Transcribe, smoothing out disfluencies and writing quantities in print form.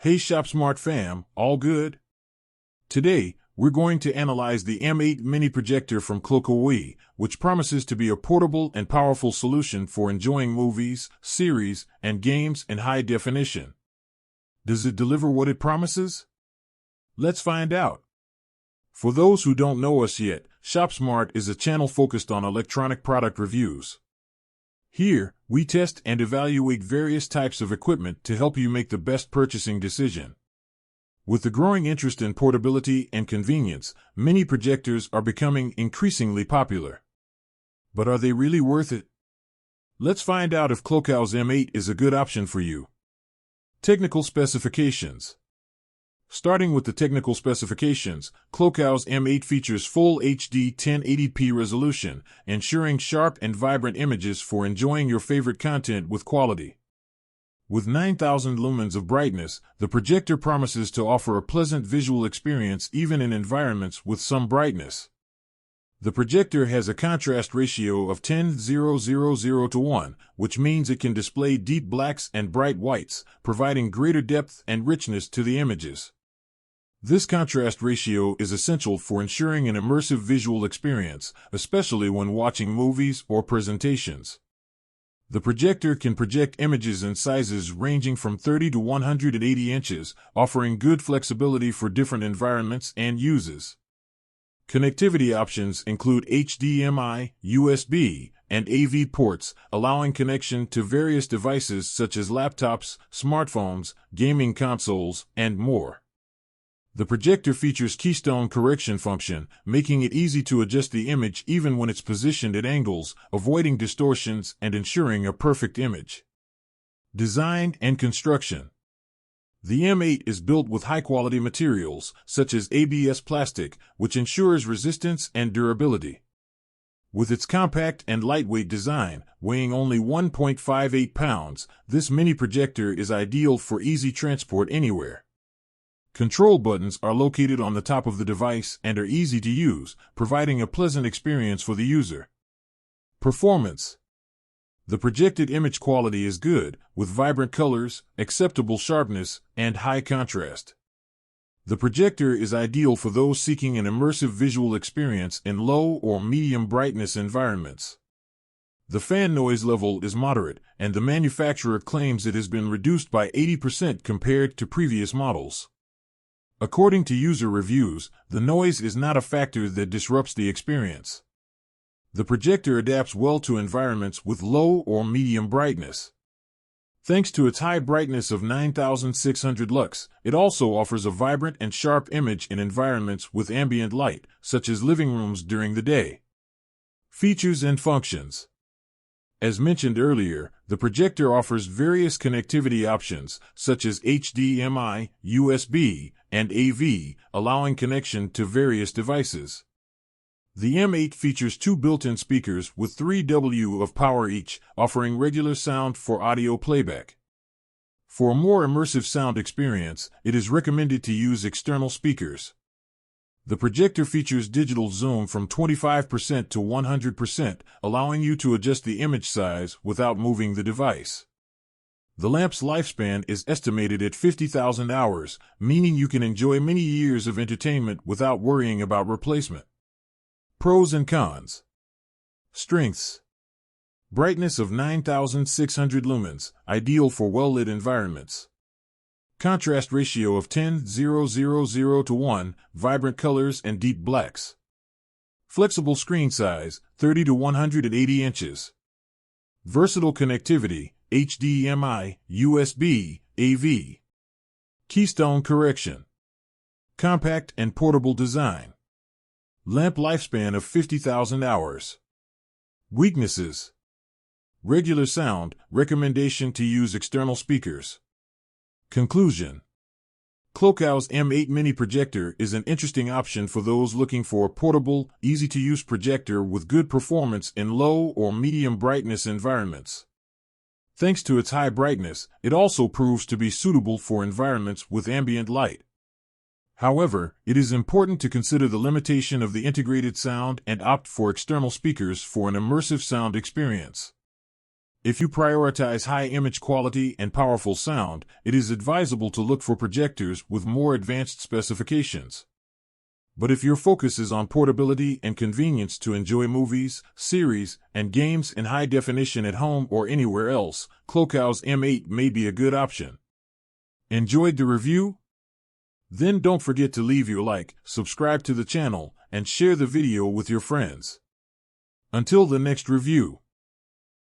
Hey ShopSmart fam, all good? Today, we're going to analyze the M8 Mini Projector from ClokoWe, which promises to be a portable and powerful solution for enjoying movies, series, and games in high definition. Does it deliver what it promises? Let's find out. For those who don't know us yet, ShopSmart is a channel focused on electronic product reviews. Here, we test and evaluate various types of equipment to help you make the best purchasing decision. With the growing interest in portability and convenience, mini projectors are becoming increasingly popular. But are they really worth it? Let's find out if ClokoWe's M8 is a good option for you. Technical specifications. Starting with the technical specifications, ClokoWe's M8 features full HD 1080p resolution, ensuring sharp and vibrant images for enjoying your favorite content with quality. With 9,000 lumens of brightness, the projector promises to offer a pleasant visual experience even in environments with some brightness. The projector has a contrast ratio of 10:0:0:0 to 1, which means it can display deep blacks and bright whites, providing greater depth and richness to the images. This contrast ratio is essential for ensuring an immersive visual experience, especially when watching movies or presentations. The projector can project images in sizes ranging from 30 to 180 inches, offering good flexibility for different environments and uses. Connectivity options include HDMI, USB, and AV ports, allowing connection to various devices such as laptops, smartphones, gaming consoles, and more. The projector features keystone correction function, making it easy to adjust the image even when it's positioned at angles, avoiding distortions and ensuring a perfect image. Design and construction. The M8 is built with high-quality materials, such as ABS plastic, which ensures resistance and durability. With its compact and lightweight design, weighing only 1.58 pounds, this mini projector is ideal for easy transport anywhere. Control buttons are located on the top of the device and are easy to use, providing a pleasant experience for the user. Performance. The projected image quality is good, with vibrant colors, acceptable sharpness, and high contrast. The projector is ideal for those seeking an immersive visual experience in low or medium brightness environments. The fan noise level is moderate, and the manufacturer claims it has been reduced by 80% compared to previous models. According to user reviews, the noise is not a factor that disrupts the experience. The projector adapts well to environments with low or medium brightness. Thanks to its high brightness of 9,600 lux, it also offers a vibrant and sharp image in environments with ambient light, such as living rooms during the day. Features and functions. As mentioned earlier, the projector offers various connectivity options, such as HDMI, USB, and AV, allowing connection to various devices. The M8 features two built-in speakers with 3 W of power each, offering regular sound for audio playback. For a more immersive sound experience, it is recommended to use external speakers. The projector features digital zoom from 25% to 100%, allowing you to adjust the image size without moving the device. The lamp's lifespan is estimated at 50,000 hours, meaning you can enjoy many years of entertainment without worrying about replacement. Pros and cons. Strengths. Brightness of 9,600 lumens, ideal for well-lit environments. Contrast ratio of 10:0:0:0 to 1, vibrant colors and deep blacks. Flexible screen size, 30 to 180 inches. Versatile connectivity, HDMI, USB, AV. Keystone correction. Compact and portable design. Lamp lifespan of 50,000 hours. Weaknesses. Regular sound, recommendation to use external speakers. Conclusion. ClokoWe's M8 Mini Projector is an interesting option for those looking for a portable, easy-to-use projector with good performance in low or medium brightness environments. Thanks to its high brightness, it also proves to be suitable for environments with ambient light. However, it is important to consider the limitation of the integrated sound and opt for external speakers for an immersive sound experience. If you prioritize high image quality and powerful sound, it is advisable to look for projectors with more advanced specifications. But if your focus is on portability and convenience to enjoy movies, series, and games in high definition at home or anywhere else, ClokoWe's M8 may be a good option. Enjoyed the review? Then don't forget to leave your like, subscribe to the channel, and share the video with your friends. Until the next review.